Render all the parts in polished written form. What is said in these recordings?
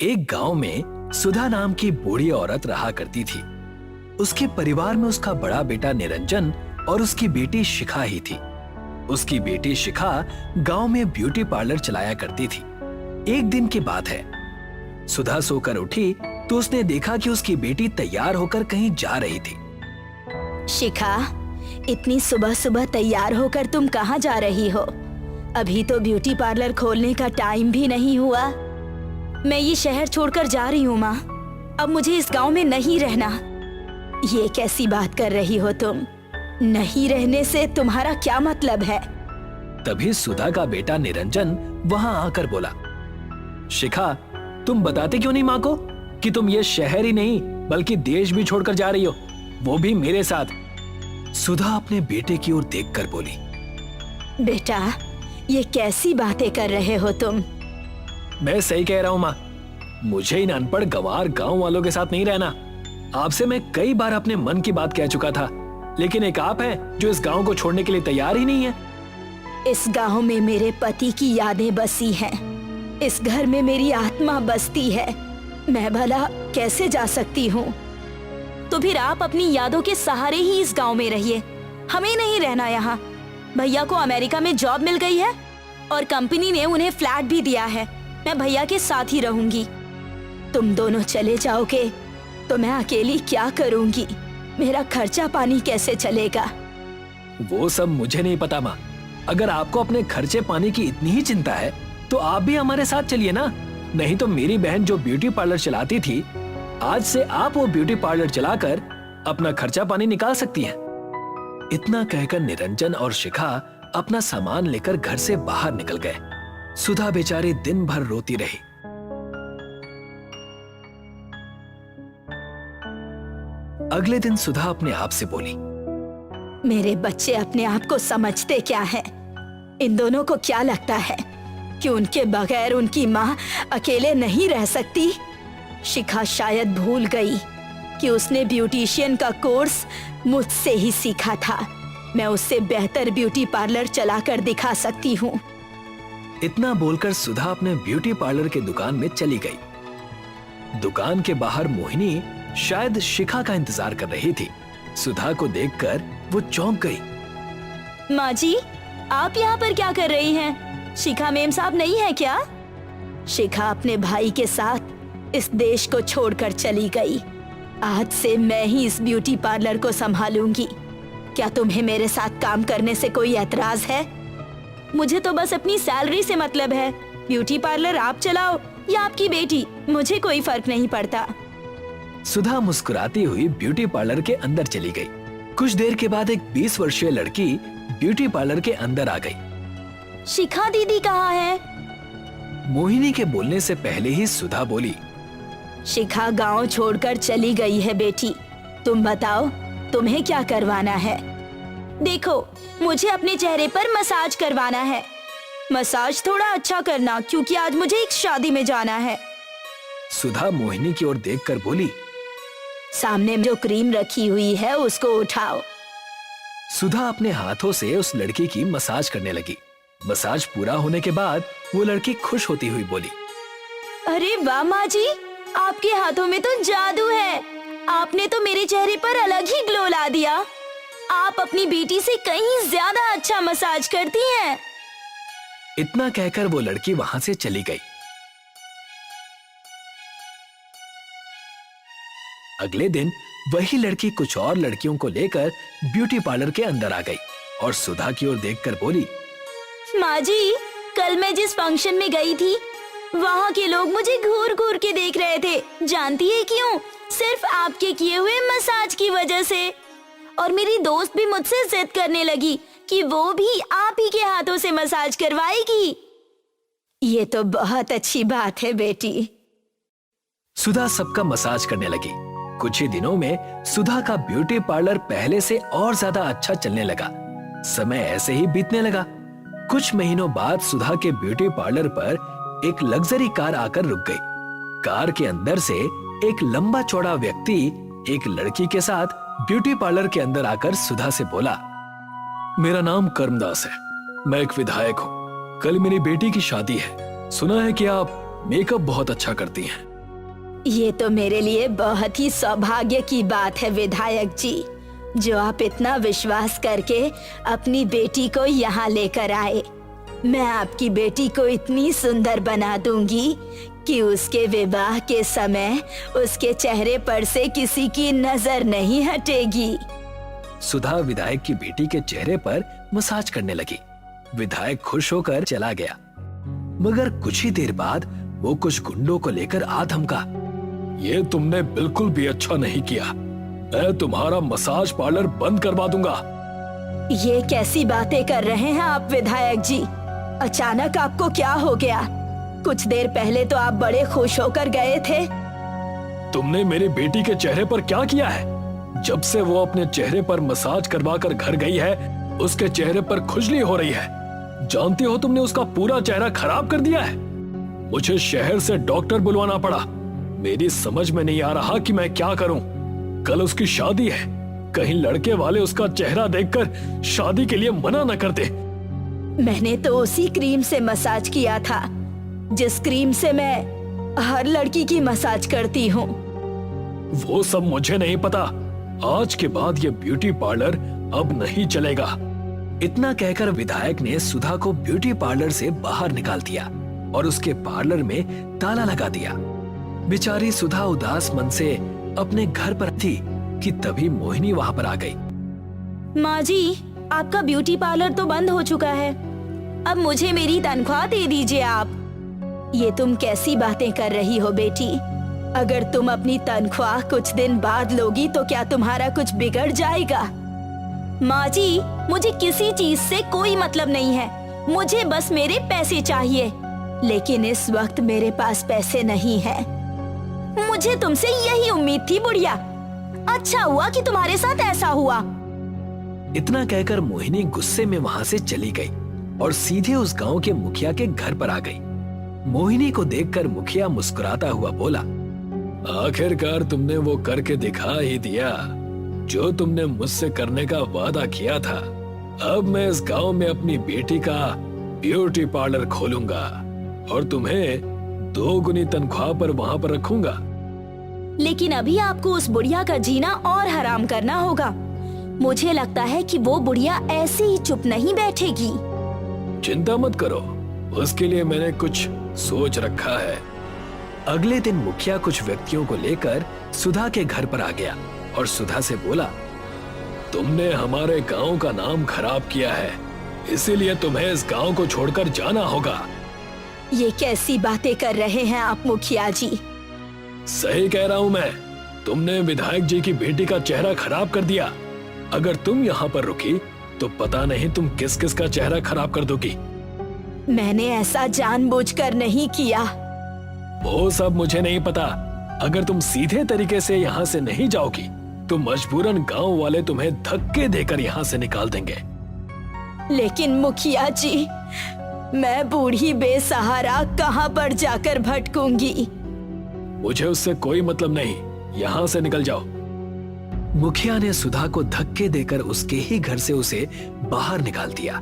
एक गांव में सुधा नाम की बूढ़ी औरत रहा करती थी। उसके परिवार में उसका बड़ा बेटा निरंजन और उसकी बेटी शिखा ही थी। उसकी बेटी शिखा गांव में ब्यूटी पार्लर चलाया करती थी। एक दिन की बात है, सुधा सोकर उठी तो उसने देखा कि उसकी बेटी तैयार होकर कहीं जा रही थी। शिखा, इतनी सुबह सुबह तैयार होकर तुम कहाँ जा रही हो? अभी तो ब्यूटी पार्लर खोलने का टाइम भी नहीं हुआ। मैं ये शहर छोड़कर जा रही हूँ माँ। अब मुझे इस गांव में नहीं रहना। ये कैसी बात कर रही हो तुम? नहीं रहने से तुम्हारा क्या मतलब है? तभी सुधा का बेटा निरंजन वहां आकर बोला, शिखा, तुम बताते क्यों नहीं माँ को कि तुम ये शहर ही नहीं बल्कि देश भी छोड़कर जा रही हो, वो भी मेरे साथ। सुधा अपने बेटे की ओर देखकर बोली, बेटा, ये कैसी बातें कर रहे हो तुम? मैं सही कह रहा हूँ माँ। मुझे इन अनपढ़ गंवार गांव वालों के साथ नहीं रहना। आपसे मैं कई बार अपने मन की बात कह चुका था, लेकिन एक आप हैं जो इस गांव को छोड़ने के लिए तैयार ही नहीं है। इस गांव में मेरे पति की यादें बसी हैं। इस घर में मेरी आत्मा बसती है। मैं भला कैसे जा सकती हूँ? तो फिर आप अपनी यादों के सहारे ही इस गांव में रहिए। हमें नहीं रहना यहाँ। भैया को अमेरिका में जॉब मिल गई है और कंपनी ने उन्हें फ्लैट भी दिया है। मैं भैया के साथ ही रहूंगी। तुम दोनों चले जाओगे तो मैं अकेली क्या करूंगी? मेरा खर्चा पानी कैसे चलेगा? वो सब मुझे नहीं पता माँ। अगर आपको अपने खर्चे पानी की इतनी ही चिंता है तो आप भी हमारे साथ चलिए ना। नहीं तो मेरी बहन जो ब्यूटी पार्लर चलाती थी, आज से आप वो ब्यूटी पार्लर चलाकर अपना खर्चा पानी निकाल सकती हैं। इतना कहकर निरंजन और शिखा अपना सामान लेकर घर से बाहर निकल गए। सुधा बेचारी दिन भर रोती रही। अगले दिन सुधा अपने आप से बोली, मेरे बच्चे अपने आप को समझते क्या है? इन दोनों को क्या लगता है कि उनके बगैर उनकी माँ अकेले नहीं रह सकती? शिखा शायद भूल गई कि उसने ब्यूटिशियन का कोर्स मुझसे ही सीखा था। मैं उससे बेहतर ब्यूटी पार्लर चलाकर दिखा सकती हूँ। इतना बोलकर सुधा अपने ब्यूटी पार्लर के दुकान में चली गई। दुकान के बाहर मोहिनी शायद शिखा का इंतजार कर रही थी। सुधा को देखकर वो चौंक गई। माँ जी, आप यहाँ पर क्या कर रही हैं? शिखा मेम साहब नहीं है क्या? शिखा अपने भाई के साथ इस देश को छोड़कर चली गई। आज से मैं ही इस ब्यूटी पार्लर को संभालूंगी। क्या तुम्हें मेरे साथ काम करने से कोई एतराज है? मुझे तो बस अपनी सैलरी से मतलब है। ब्यूटी पार्लर आप चलाओ या आपकी बेटी, मुझे कोई फर्क नहीं पड़ता। सुधा मुस्कुराती हुई ब्यूटी पार्लर के अंदर चली गई। कुछ देर के बाद एक 20 वर्षीय लड़की ब्यूटी पार्लर के अंदर आ गई। शिखा दीदी कहाँ है? मोहिनी के बोलने से पहले ही सुधा बोली, शिखा गांव छोड़कर चली गई है बेटी। तुम बताओ, तुम्हें क्या करवाना है? देखो, मुझे अपने चेहरे पर मसाज करवाना है। मसाज थोड़ा अच्छा करना, क्योंकि आज मुझे एक शादी में जाना है। सुधा मोहिनी की ओर देखकर बोली, सामने जो क्रीम रखी हुई है उसको उठाओ। सुधा अपने हाथों से उस लड़की की मसाज करने लगी। मसाज पूरा होने के बाद वो लड़की खुश होती हुई बोली, अरे वाह माँ जी, आपके हाथों में तो जादू है। आपने तो मेरे चेहरे पर अलग ही ग्लो ला दिया। आप अपनी बेटी से कहीं ज्यादा अच्छा मसाज करती हैं। इतना कहकर वो लड़की वहां से चली गई। अगले दिन वही लड़की कुछ और लड़कियों को लेकर ब्यूटी पार्लर के अंदर आ गई और सुधा की ओर देखकर बोली, माँ जी, कल मैं जिस फंक्शन में गई थी, वहाँ के लोग मुझे घूर घूर के देख रहे थे। जानती है क्यों? सिर्फ आपके किए हुए मसाज की वजह से। और मेरी दोस्त भी मुझसे जिद करने लगी कि वो भी आप ही के हाथों से मसाज करवाएगी। ये तो बहुत अच्छी बात है बेटी। सुधा सबका मसाज करने लगी। कुछ ही दिनों में सुधा का ब्यूटी पार्लर पहले से और ज्यादा अच्छा चलने लगा। समय ऐसे ही बीतने लगा। कुछ महीनों बाद सुधा के ब्यूटी पार्लर पर एक लग्जरी कार आकर रुक गई। कार के अंदर से एक लंबा चौड़ा व्यक्ति एक लड़की के साथ ब्यूटी पार्लर के अंदर आकर सुधा से बोला, मेरा नाम कर्मदास है, मैं एक विधायक हूँ। कल मेरी बेटी की शादी है। सुना है कि आप मेकअप बहुत अच्छा करती हैं। ये तो मेरे लिए बहुत ही सौभाग्य की बात है विधायक जी, जो आप इतना विश्वास करके अपनी बेटी को यहाँ लेकर आए। मैं आपकी बेटी को इतनी सुंदर बना दूंगी कि उसके विवाह के समय उसके चेहरे पर से किसी की नजर नहीं हटेगी। सुधा विधायक की बेटी के चेहरे पर मसाज करने लगी। विधायक खुश होकर चला गया, मगर कुछ ही देर बाद वो कुछ गुंडों को लेकर आ धमका। ये तुमने बिल्कुल भी अच्छा नहीं किया। मैं तुम्हारा मसाज पार्लर बंद करवा दूंगा। ये कैसी बातें कर रहे हैं आप विधायक जी? अचानक आपको क्या हो गया? कुछ देर पहले तो आप बड़े खुश होकर गए थे। तुमने मेरी बेटी के चेहरे पर क्या किया है? जब से वो अपने चेहरे पर मसाज करवा कर घर गई है, उसके चेहरे पर खुजली हो रही है। जानती हो तुमने उसका पूरा चेहरा खराब कर दिया है। मुझे शहर से डॉक्टर बुलवाना पड़ा। मेरी समझ में नहीं आ रहा कि मैं क्या करूं। कल उसकी शादी है, कहीं लड़के वाले उसका चेहरा देखकर शादी के लिए मना न कर दे। मैंने तो उसी क्रीम से मसाज किया था जिस क्रीम से मैं हर लड़की की मसाज करती हूँ। वो सब मुझे नहीं पता। आज के बाद ये ब्यूटी पार्लर अब नहीं चलेगा। इतना कहकर विधायक ने सुधा को ब्यूटी पार्लर से बाहर निकाल दिया और उसके पार्लर में ताला लगा दिया। बेचारी सुधा उदास मन से अपने घर पर थी कि तभी मोहिनी वहां पर आ गई। माँ जी, आपका ब्यूटी पार्लर तो बंद हो चुका है। अब मुझे मेरी तनख्वाह दे दीजिए आप। ये तुम कैसी बातें कर रही हो बेटी? अगर तुम अपनी तनख्वाह कुछ दिन बाद लोगी तो क्या तुम्हारा कुछ बिगड़ जाएगा? माँ जी, मुझे किसी चीज से कोई मतलब नहीं है। मुझे बस मेरे पैसे चाहिए, लेकिन इस वक्त मेरे पास पैसे नहीं है। मुझे तुमसे यही उम्मीद थी बुढ़िया। अच्छा हुआ कि तुम्हारे साथ ऐसा हुआ। इतना कहकर मोहिनी गुस्से में वहां से चली गई और सीधे उस गांव के मुखिया के घर पर आ गई। मोहिनी को देखकर मुखिया मुस्कुराता हुआ बोला, आखिरकार तुमने वो करके दिखा ही दिया जो तुमने मुझसे करने का वादा किया था। अब मैं इस गांव में अपनी बेटी का ब्यूटी पार्लर खोलूंगा और तुम्हें 2 गुनी तनख्वाह पर वहां पर रखूंगा। लेकिन अभी आपको उस बुढ़िया का जीना और हराम करना होगा। मुझे लगता है कि वो बुढ़िया ऐसे ही चुप नहीं बैठेगी। चिंता मत करो, उसके लिए मैंने कुछ सोच रखा है। अगले दिन मुखिया कुछ व्यक्तियों को लेकर सुधा के घर पर आ गया और सुधा से बोला, तुमने हमारे गांव का नाम खराब किया है, इसीलिए तुम्हें इस गांव को छोड़कर जाना होगा। ये कैसी बातें कर रहे हैं आप मुखिया जी? सही कह रहा हूँ मैं। तुमने विधायक जी की बेटी का चेहरा खराब कर दिया। अगर तुम यहाँ पर रुकी तो पता नहीं तुम किस किस का चेहरा खराब कर दोगी। मैंने ऐसा जानबूझकर नहीं किया। वो सब मुझे नहीं पता। अगर तुम सीधे तरीके से यहाँ से नहीं जाओगी तो मजबूरन गांव वाले तुम्हें धक्के देकर यहाँ से निकाल देंगे। लेकिन मुखिया जी, मैं बूढ़ी बेसहारा कहाँ पर जाकर भटकूंगी? मुझे उससे कोई मतलब नहीं, यहाँ से निकल जाओ। मुखिया ने सुधा को धक्के देकर उसके ही घर से उसे बाहर निकाल दिया।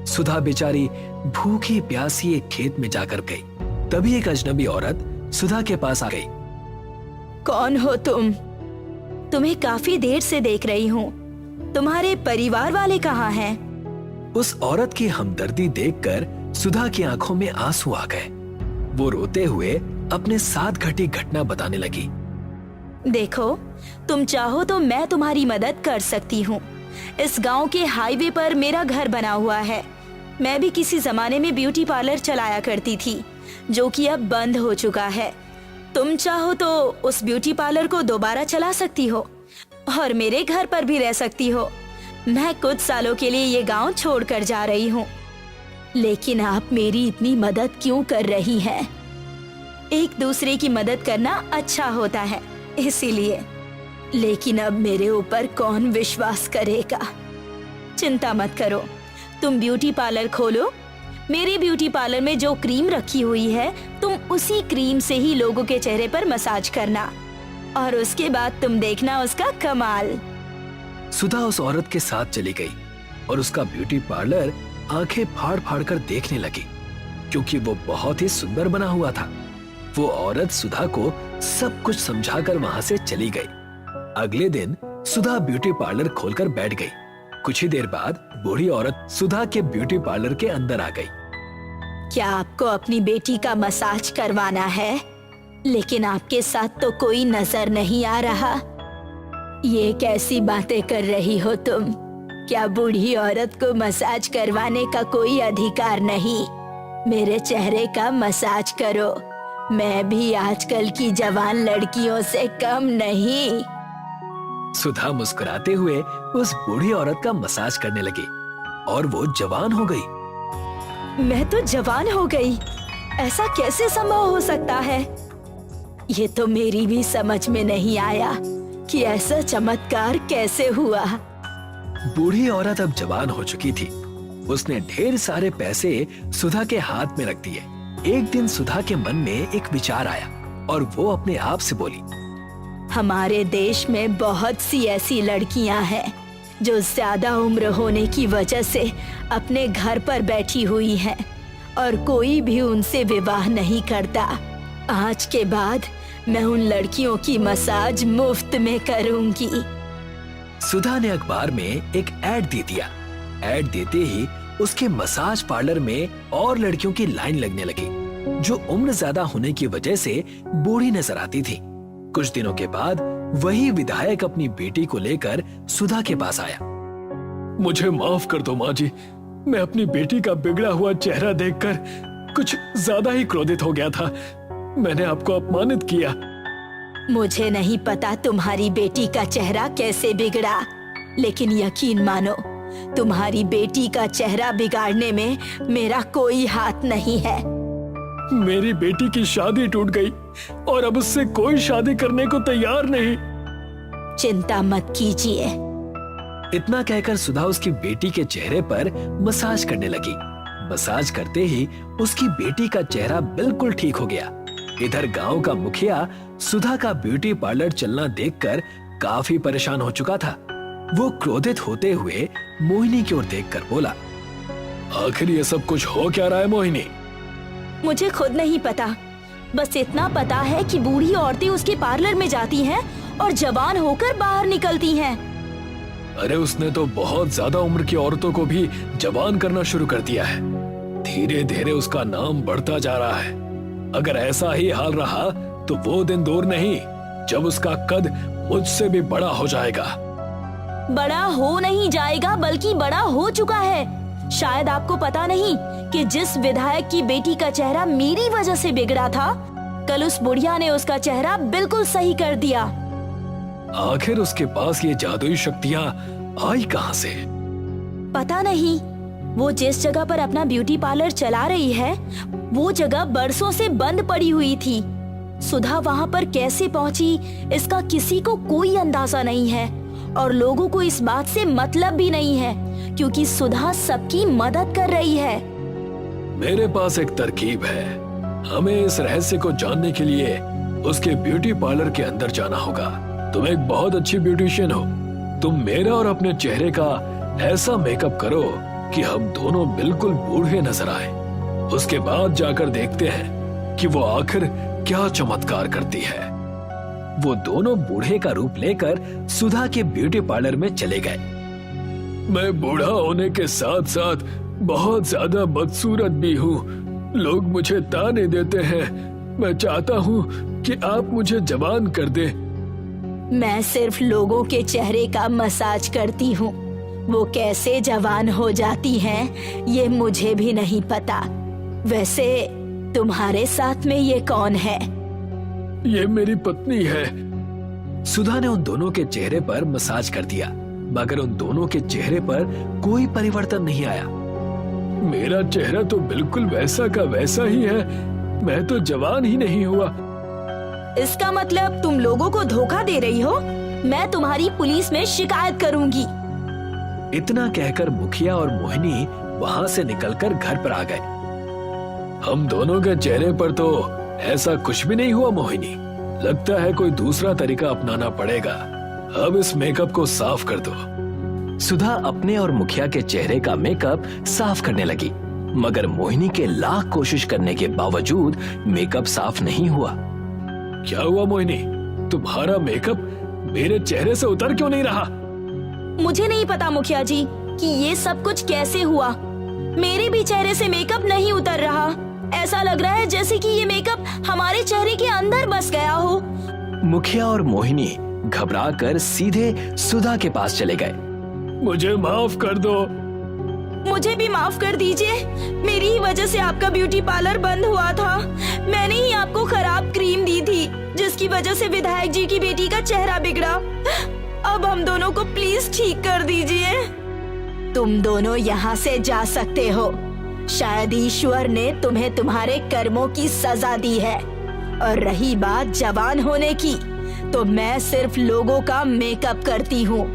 सुधा बेचारी भूखी प्यासी एक खेत में जाकर गई। तभी एक अजनबी औरत सुधा के पास आ गई। कौन हो तुम? तुम्हें काफी देर से देख रही हूँ। तुम्हारे परिवार वाले कहाँ हैं? उस औरत की हमदर्दी देखकर सुधा की आंखों में आंसू आ गए। वो रोते हुए अपने साथ घटी घटना बताने लगी। देखो, तुम चाहो तो मैं तुम्हारी मदद कर सकती हूँ। इस गांव के हाईवे पर मेरा घर बना हुआ है। मैं भी किसी जमाने में ब्यूटी पार्लर चलाया करती थी, जो कि अब बंद हो चुका है। तुम चाहो तो उस ब्यूटी पार्लर को दोबारा चला सकती हो और मेरे घर पर भी रह सकती हो। मैं कुछ सालों के लिए ये गांव छोड़कर जा रही हूँ। लेकिन आप मेरी इतनी मदद क्यों कर रही हैं? एक दूसरे की मदद करना अच्छा होता है, इसीलिए। लेकिन अब मेरे ऊपर कौन विश्वास करेगा? चिंता मत करो, तुम ब्यूटी पार्लर खोलो। मेरे ब्यूटी पार्लर में जो क्रीम रखी हुई है, तुम उसी क्रीम से ही लोगों के चेहरे पर मसाज करना और उसके बाद तुम देखना उसका कमाल। सुधा उस औरत के साथ चली गई और उसका ब्यूटी पार्लर आंखें फाड़ फाड़ कर देखने लगी, क्योंकि वो बहुत ही सुंदर बना हुआ था। वो औरत सुधा को सब कुछ समझाकर वहां से चली गई। अगले दिन सुधा ब्यूटी पार्लर खोलकर बैठ गई। कुछ ही देर बाद बूढ़ी औरत सुधा के ब्यूटी पार्लर के अंदर आ गई। क्या आपको अपनी बेटी का मसाज करवाना है? लेकिन आपके साथ तो कोई नजर नहीं आ रहा। ये कैसी बातें कर रही हो तुम? क्या बूढ़ी औरत को मसाज करवाने का कोई अधिकार नहीं? मेरे चेहरे का मसाज करो। मैं भी आजकल की जवान लड़कियों से कम नहीं। सुधा मुस्कुराते हुए उस बूढ़ी औरत का मसाज करने लगी और वो जवान हो गई। मैं तो जवान हो गई? ऐसा कैसे संभव हो सकता है? ये तो मेरी भी समझ में नहीं आया कि ऐसा चमत्कार कैसे हुआ। बूढ़ी औरत अब जवान हो चुकी थी। उसने ढेर सारे पैसे सुधा के हाथ में रख दिए। एक दिन सुधा के मन में एक विचार आया और वो अपने आप से बोली, हमारे देश में बहुत सी ऐसी लड़कियां हैं जो ज्यादा उम्र होने की वजह से अपने घर पर बैठी हुई हैं और कोई भी उनसे विवाह नहीं करता। आज के बाद मैं उन लड़कियों की मसाज मुफ्त में करूंगी। सुधा ने अखबार में एक ऐड दे दिया। ऐड देते ही उसके मसाज पार्लर में और लड़कियों की लाइन लगने लगी जो उम्र ज्यादा होने की वजह से बूढ़ी नजर आती थी। कुछ दिनों के बाद वही विधायक अपनी बेटी को लेकर सुधा के पास आया। मुझे माफ कर दो माँ जी, मैं अपनी बेटी का बिगड़ा हुआ चेहरा देखकर कुछ ज्यादा ही क्रोधित हो गया था। मैंने आपको अपमानित किया। मुझे नहीं पता तुम्हारी बेटी का चेहरा कैसे बिगड़ा, लेकिन यकीन मानो तुम्हारी बेटी का चेहरा बिगाड़ने में मेरा कोई हाथ नहीं है। मेरी बेटी की शादी टूट गई और अब उससे कोई शादी करने को तैयार नहीं। चिंता मत कीजिए। इतना कहकर सुधा उसकी बेटी के चेहरे पर मसाज करने लगी। मसाज करते ही उसकी बेटी का चेहरा बिल्कुल ठीक हो गया। इधर गांव का मुखिया सुधा का ब्यूटी पार्लर चलना देखकर काफी परेशान हो चुका था। वो क्रोधित होते हुए मोहिनी की ओर देखकर बोला, आखिर ये सब कुछ हो क्या रहा है मोहिनी? मुझे खुद नहीं पता, बस इतना पता है कि बूढ़ी औरतें उसके पार्लर में जाती हैं और जवान होकर बाहर निकलती हैं। अरे उसने तो बहुत ज्यादा उम्र की औरतों को भी जवान करना शुरू कर दिया है। धीरे धीरे उसका नाम बढ़ता जा रहा है। अगर ऐसा ही हाल रहा तो वो दिन दूर नहीं जब उसका कद मुझसे भी बड़ा हो जाएगा। बड़ा हो नहीं जाएगा बल्कि बड़ा हो चुका है। शायद आपको पता नहीं कि जिस विधायक की बेटी का चेहरा मेरी वजह से बिगड़ा था, कल उस बुढ़िया ने उसका चेहरा बिल्कुल सही कर दिया। आखिर उसके पास ये जादुई शक्तियाँ आई कहाँ से? पता नहीं। वो जिस जगह पर अपना ब्यूटी पार्लर चला रही है, वो जगह बरसों से बंद पड़ी हुई थी। सुधा वहाँ पर कैसे पहुँची, इसका किसी को कोई अंदाजा नहीं है और लोगों को इस बात से मतलब भी नहीं है, क्योंकि सुधा सबकी मदद कर रही है। मेरे पास एक तरकीब है। हमें इस रहस्य को जानने के लिए उसके ब्यूटी पार्लर के अंदर जाना होगा। तुम एक बहुत अच्छी ब्यूटिशियन हो। तुम मेरा और अपने चेहरे का ऐसा मेकअप करो कि हम दोनों बिल्कुल बूढ़े नजर आए। उसके बाद जाकर देखते हैं कि वो आखिर क्या चमत्कार करती है। वो दोनों बूढ़े का रूप लेकर सुधा के ब्यूटी पार्लर में चले गए। मैं बूढ़ा होने के साथ साथ बहुत ज्यादा बदसूरत भी हूँ। लोग मुझे ताने देते हैं। मैं चाहता हूँ कि आप मुझे जवान कर दे। मैं सिर्फ लोगों के चेहरे का मसाज करती हूँ। वो कैसे जवान हो जाती हैं, ये मुझे भी नहीं पता। वैसे तुम्हारे साथ में ये कौन है? ये मेरी पत्नी है। सुधा ने उन दोनों के चेहरे पर मसाज कर दिया, मगर उन दोनों के चेहरे पर कोई परिवर्तन नहीं आया। मेरा चेहरा तो बिल्कुल वैसा का वैसा ही है। मैं तो जवान ही नहीं हुआ। इसका मतलब तुम लोगों को धोखा दे रही हो। मैं तुम्हारी पुलिस में शिकायत करूंगी। इतना कहकर मुखिया और मोहिनी वहां से निकलकर घर पर आ गए। हम दोनों के चेहरे पर तो ऐसा कुछ भी नहीं हुआ मोहिनी। लगता है कोई दूसरा तरीका अपनाना पड़ेगा। अब इस मेकअप को साफ कर दो। सुधा अपने और मुखिया के चेहरे का मेकअप साफ करने लगी, मगर मोहिनी के लाख कोशिश करने के बावजूद मेकअप साफ नहीं हुआ। क्या हुआ मोहिनी, तुम्हारा मेकअप मेरे चेहरे से उतर क्यों नहीं रहा? मुझे नहीं पता मुखिया जी कि ये सब कुछ कैसे हुआ। मेरे भी चेहरे से मेकअप नहीं उतर रहा। ऐसा लग रहा है जैसे कि ये मेकअप हमारे चेहरे के अंदर बस गया हो। मुखिया और मोहिनी घबराकर सीधे सुधा के पास चले गए। मुझे माफ कर दो। मुझे भी माफ कर दीजिए। मेरी ही वजह से आपका ब्यूटी पार्लर बंद हुआ था। मैंने ही आपको खराब क्रीम दी थी जिसकी वजह से विधायक जी की बेटी का चेहरा बिगड़ा। अब हम दोनों को प्लीज ठीक कर दीजिए। तुम दोनों यहाँ से जा सकते हो। शायद ईश्वर ने तुम्हें तुम्हारे कर्मों की सजा दी है। और रही बात जवान होने की, तो मैं सिर्फ लोगों का मेकअप करती हूँ।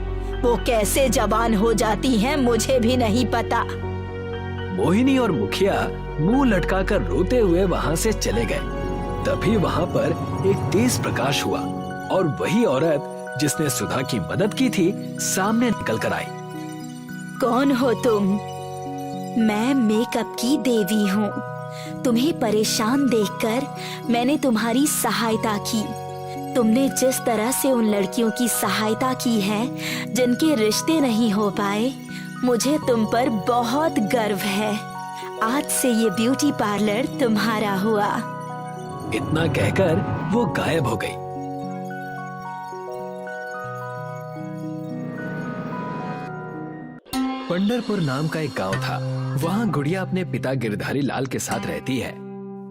वो कैसे जवान हो जाती हैं मुझे भी नहीं पता। मोहिनी और मुखिया मुंह लटकाकर रोते हुए वहां से चले गए। तभी वहां पर एक तेज प्रकाश हुआ और वही औरत जिसने सुधा की मदद की थी सामने निकल कर आई। कौन हो तुम? मैं मेकअप की देवी हूँ। तुम्हें परेशान देखकर मैंने तुम्हारी सहायता की। तुमने जिस तरह से उन लड़कियों की सहायता की है जिनके रिश्ते नहीं हो पाए, मुझे तुम पर बहुत गर्व है। आज से ये ब्यूटी पार्लर तुम्हारा हुआ। इतना कहकर वो गायब हो गई। पंढरपुर नाम का एक गांव था। वहाँ गुड़िया अपने पिता गिरधारी लाल के साथ रहती है।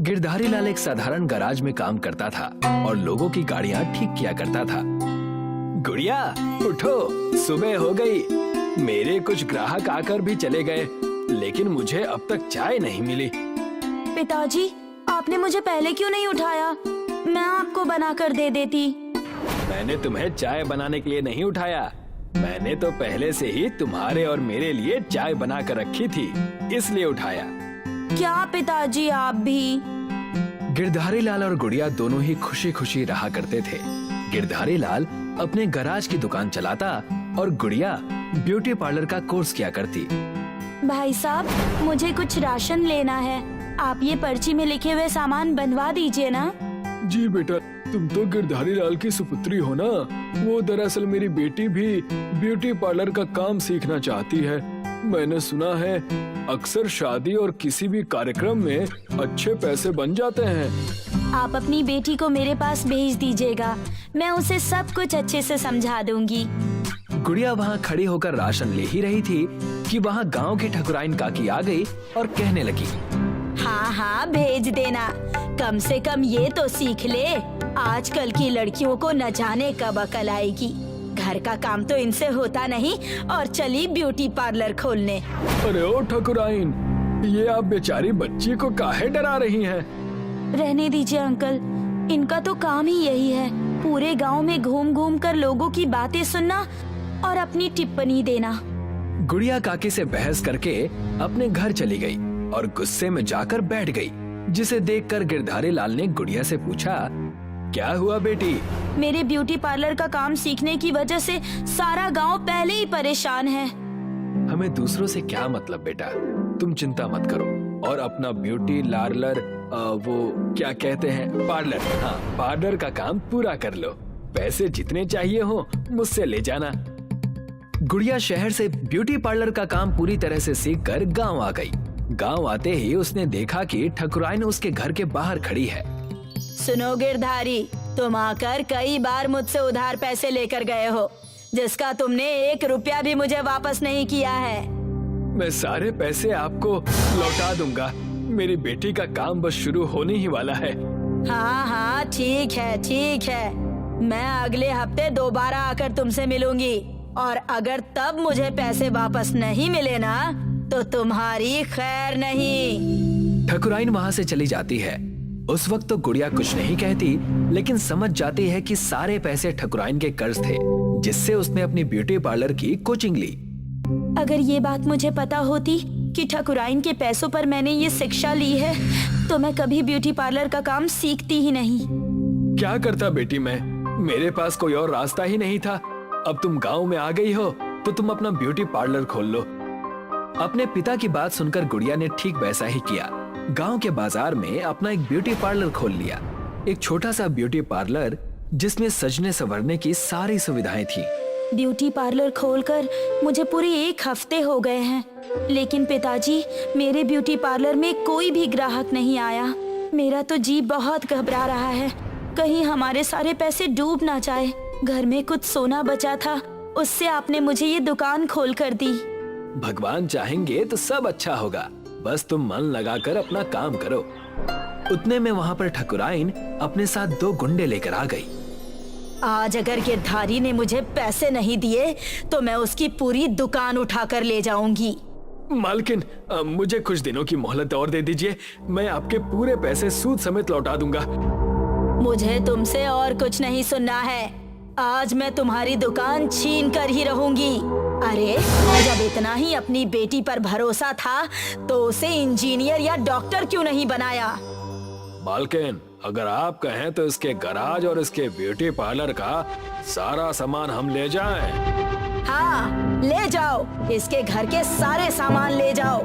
गिरधारी लाल एक साधारण गैराज में काम करता था और लोगों की गाड़ियाँ ठीक किया करता था। गुड़िया उठो, सुबह हो गई। मेरे कुछ ग्राहक आकर भी चले गए, लेकिन मुझे अब तक चाय नहीं मिली। पिताजी, आपने मुझे पहले क्यों नहीं उठाया? मैं आपको बनाकर दे देती। मैंने तुम्हें चाय बनाने के लिए नहीं उठाया। मैंने तो पहले से ही तुम्हारे और मेरे लिए चाय बना कर रखी थी, इसलिए उठाया। क्या पिताजी आप भी? गिरधारी लाल और गुड़िया दोनों ही खुशी खुशी रहा करते थे। गिरधारी लाल अपने गैराज की दुकान चलाता और गुड़िया ब्यूटी पार्लर का कोर्स किया करती। भाई साहब, मुझे कुछ राशन लेना है। आप ये पर्ची में लिखे हुए सामान बनवा दीजिए ना। जी बेटा, तुम तो गिरधारी लाल की सुपुत्री हो ना। वो दरअसल मेरी बेटी भी ब्यूटी पार्लर का काम सीखना चाहती है। मैंने सुना है अक्सर शादी और किसी भी कार्यक्रम में अच्छे पैसे बन जाते हैं। आप अपनी बेटी को मेरे पास भेज दीजिएगा, मैं उसे सब कुछ अच्छे से समझा दूंगी। गुड़िया वहाँ खड़ी होकर राशन ले ही रही थी कि वहाँ गांव की ठकुराइन काकी आ गई और कहने लगी, हाँ हाँ भेज देना। कम से कम ये तो सीख ले, आजकल की लड़कियों को न जाने कब अकल आएगी। घर का काम तो इनसे होता नहीं और चली ब्यूटी पार्लर खोलने। अरे ओ ठकुराइन, ये आप बेचारी बच्ची को काहे डरा रही हैं? रहने दीजिए अंकल, इनका तो काम ही यही है, पूरे गांव में घूम घूम कर लोगों की बातें सुनना और अपनी टिप्पणी देना। गुड़िया काकी से बहस करके अपने घर चली गई और गुस्से में जाकर बैठ गई, जिसे देखकर गिरधारी लाल ने गुड़िया से पूछा, क्या हुआ बेटी? मेरे ब्यूटी पार्लर का काम सीखने की वजह से सारा गांव पहले ही परेशान है। हमें दूसरों से क्या मतलब बेटा, तुम चिंता मत करो और अपना ब्यूटी पार्लर, वो क्या कहते हैं, पार्लर, हाँ पार्लर का काम पूरा कर लो। पैसे जितने चाहिए हो मुझसे ले जाना। गुड़िया शहर से ब्यूटी पार्लर का काम पूरी तरह से सीखकर गांव आ गई। गांव आते ही उसने देखा कि ठकुराइन उसके घर के बाहर खड़ी है। सुनो गिरधारी, तुम आकर कई बार मुझसे उधार पैसे लेकर गए हो, जिसका तुमने 1 रुपया भी मुझे वापस नहीं किया है। मैं सारे पैसे आपको लौटा दूंगा। मेरी बेटी का काम बस शुरू होने ही वाला है। हाँ हाँ ठीक है ठीक है, मैं अगले हफ्ते दोबारा आकर तुमसे मिलूंगी और अगर तब मुझे पैसे वापस नहीं मिले ना तो तुम्हारी खैर नहीं। ठकुराइन वहाँ से चली जाती है। उस वक्त तो गुड़िया कुछ नहीं कहती, लेकिन समझ जाती है कि सारे पैसे ठकुराइन के कर्ज थे, जिससे उसने अपनी ब्यूटी पार्लर की कोचिंग ली। अगर ये बात मुझे पता होती कि ठकुराइन के पैसों पर मैंने ये शिक्षा ली है, तो मैं कभी ब्यूटी पार्लर का काम सीखती ही नहीं। क्या करता बेटी मैं, मेरे पास कोई और रास्ता ही नहीं था। अब तुम गांव में आ गई हो तो तुम अपना ब्यूटी पार्लर खोल लो। अपने पिता की बात सुनकर गुड़िया ने ठीक वैसा ही किया। गांव के बाजार में अपना एक ब्यूटी पार्लर खोल लिया। एक छोटा सा ब्यूटी पार्लर जिसमें सजने संवरने की सारी सुविधाएं थी। ब्यूटी पार्लर खोलकर मुझे पूरे 1 हफ्ते हो गए हैं, लेकिन पिताजी मेरे ब्यूटी पार्लर में कोई भी ग्राहक नहीं आया। मेरा तो जी बहुत घबरा रहा है, कहीं हमारे सारे पैसे डूब ना जाए। घर में कुछ सोना बचा था, उससे आपने मुझे ये दुकान खोल कर दी। भगवान चाहेंगे तो सब अच्छा होगा, बस तुम मन लगाकर अपना काम करो। उतने में वहाँ पर ठकुराइन अपने साथ 2 गुंडे लेकर आ गई। आज अगर गिरधारी ने मुझे पैसे नहीं दिए तो मैं उसकी पूरी दुकान उठाकर ले जाऊंगी। मालकिन, मुझे कुछ दिनों की मोहलत और दे दीजिए, मैं आपके पूरे पैसे सूद समेत लौटा दूंगा। मुझे तुमसे और कुछ नहीं सुनना है, आज मैं तुम्हारी दुकान छीन कर ही रहूंगी। अरे जब इतना ही अपनी बेटी पर भरोसा था तो उसे इंजीनियर या डॉक्टर क्यों नहीं बनाया? मालकिन, अगर आप कहें तो इसके गैराज और इसके ब्यूटी पार्लर का सारा सामान हम ले जाएं। हाँ, ले जाओ, इसके घर के सारे सामान ले जाओ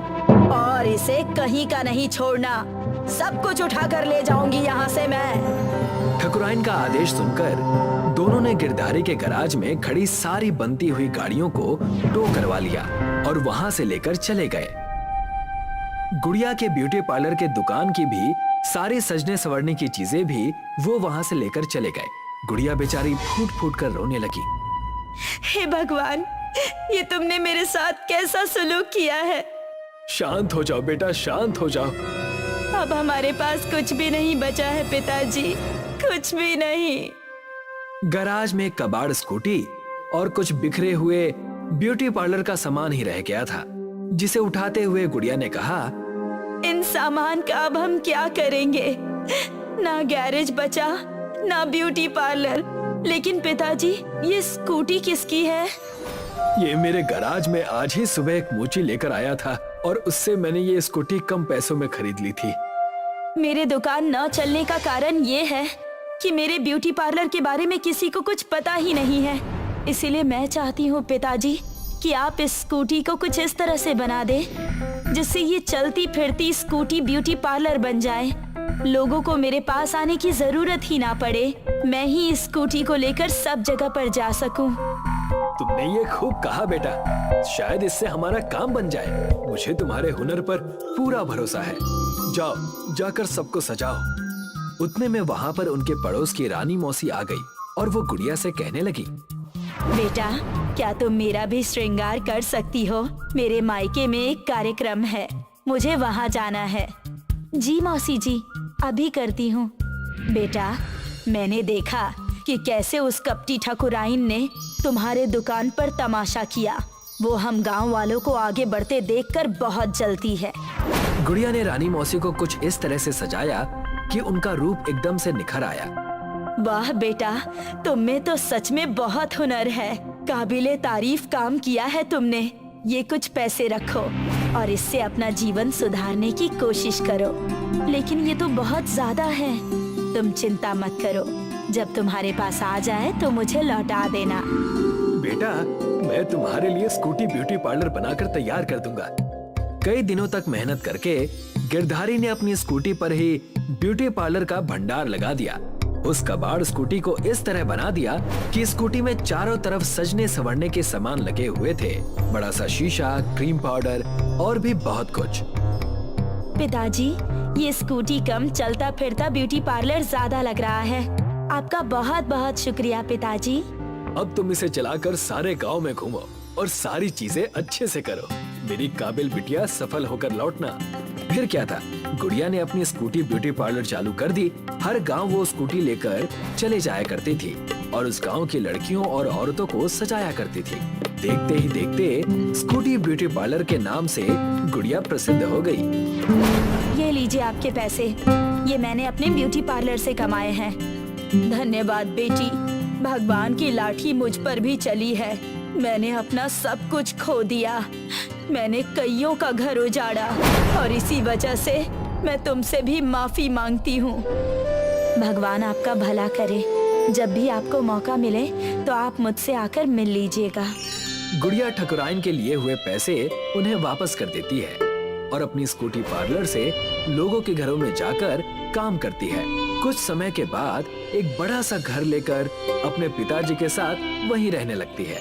और इसे कहीं का नहीं छोड़ना। सब कुछ उठाकर ले जाऊंगी यहाँ से मैं। ठकुराइन का आदेश सुनकर दोनों ने गिरधारी के गैराज में खड़ी सारी बनती हुई गाड़ियों को टो करवा लिया और वहां से लेकर चले गए। गुड़िया के ब्यूटी पार्लर के दुकान की भी सारी सजने संवरने की चीजें भी वो वहां से लेकर चले गए। गुड़िया बेचारी फूट फूट कर रोने लगी। हे भगवान, ये तुमने मेरे साथ कैसा सलूक किया है? शांत हो जाओ बेटा, शांत हो जाओ। अब हमारे पास कुछ भी नहीं बचा है पिताजी, कुछ भी नहीं। गैराज में कबाड़ स्कूटी और कुछ बिखरे हुए ब्यूटी पार्लर का सामान ही रह गया था, जिसे उठाते हुए गुड़िया ने कहा, इन सामान का अब हम क्या करेंगे? ना गैरेज बचा, ना ब्यूटी पार्लर। लेकिन पिताजी, ये स्कूटी किसकी है? ये मेरे गैराज में आज ही सुबह एक मोची लेकर आया था और उससे मैंने ये स्कूटी कम पैसों में खरीद ली थी। मेरे दुकान न चलने का कारण ये है कि मेरे ब्यूटी पार्लर के बारे में किसी को कुछ पता ही नहीं है। इसीलिए मैं चाहती हूँ पिताजी कि आप इस स्कूटी को कुछ इस तरह से बना दे जिससे ये चलती फिरती स्कूटी ब्यूटी पार्लर बन जाए। लोगों को मेरे पास आने की जरूरत ही ना पड़े, मैं ही इस स्कूटी को लेकर सब जगह पर जा सकूं। तुमने ये खूब कहा बेटा, शायद इससे हमारा काम बन जाए। मुझे तुम्हारे हुनर पर पूरा भरोसा है। जाओ, जाकर सबको सजाओ। उतने में वहाँ पर उनके पड़ोस की रानी मौसी आ गई और वो गुड़िया से कहने लगी, बेटा, क्या तुम मेरा भी श्रृंगार कर सकती हो? मेरे मायके में एक कार्यक्रम है, मुझे वहाँ जाना है। जी मौसी जी, अभी करती हूँ। बेटा, मैंने देखा कि कैसे उस कपटी ठकुराइन ने तुम्हारे दुकान पर तमाशा किया। वो हम गांव वालों को आगे बढ़ते देखकर बहुत जलती है। गुड़िया ने रानी मौसी को कुछ इस तरह से सजाया कि उनका रूप एकदम से निखर आया। वाह बेटा, तुम में तो सच में बहुत हुनर है। काबिले तारीफ काम किया है तुमने। ये कुछ पैसे रखो और इससे अपना जीवन सुधारने की कोशिश करो। लेकिन ये तो बहुत ज्यादा है। तुम चिंता मत करो, जब तुम्हारे पास आ जाए तो मुझे लौटा देना। बेटा, मैं तुम्हारे लिए स्कूटी ब्यूटी पार्लर बनाकर तैयार कर दूंगा। कई दिनों तक मेहनत करके गिरधारी ने अपनी स्कूटी पर ही ब्यूटी पार्लर का भंडार लगा दिया। उस कबाड़ स्कूटी को इस तरह बना दिया कि स्कूटी में चारों तरफ सजने संवरने के सामान लगे हुए थे। बड़ा सा शीशा, क्रीम पाउडर और भी बहुत कुछ। पिताजी, ये स्कूटी कम चलता फिरता ब्यूटी पार्लर ज्यादा लग रहा है। आपका बहुत बहुत शुक्रिया पिताजी। अब तुम इसे चलाकर सारे गांव में घूमो और सारी चीजें अच्छे से करो। मेरी काबिल बिटिया सफल होकर लौटना। फिर क्या था, गुड़िया ने अपनी स्कूटी ब्यूटी पार्लर चालू कर दी। हर गांव वो स्कूटी लेकर चले जाया करती थी और उस गांव की लड़कियों और औरतों को सजाया करती थी। देखते ही देखते स्कूटी ब्यूटी पार्लर के नाम से गुड़िया प्रसिद्ध हो गई। ये लीजिए आपके पैसे, ये मैंने अपने ब्यूटी पार्लर से कमाए हैं। धन्यवाद बेटी, भगवान की लाठी मुझ पर भी चली है। मैंने अपना सब कुछ खो दिया, मैंने कईयों का घर उजाड़ा और इसी वजह से मैं तुमसे भी माफी मांगती हूँ। भगवान आपका भला करे। जब भी आपको मौका मिले तो आप मुझसे आकर मिल लीजिएगा। गुड़िया ठकुराइन के लिए हुए पैसे उन्हें वापस कर देती है और अपनी स्कूटी पार्लर से लोगों के घरों में जाकर काम करती है। कुछ समय के बाद एक बड़ा सा घर लेकर अपने पिताजी के साथ वहीं रहने लगती है।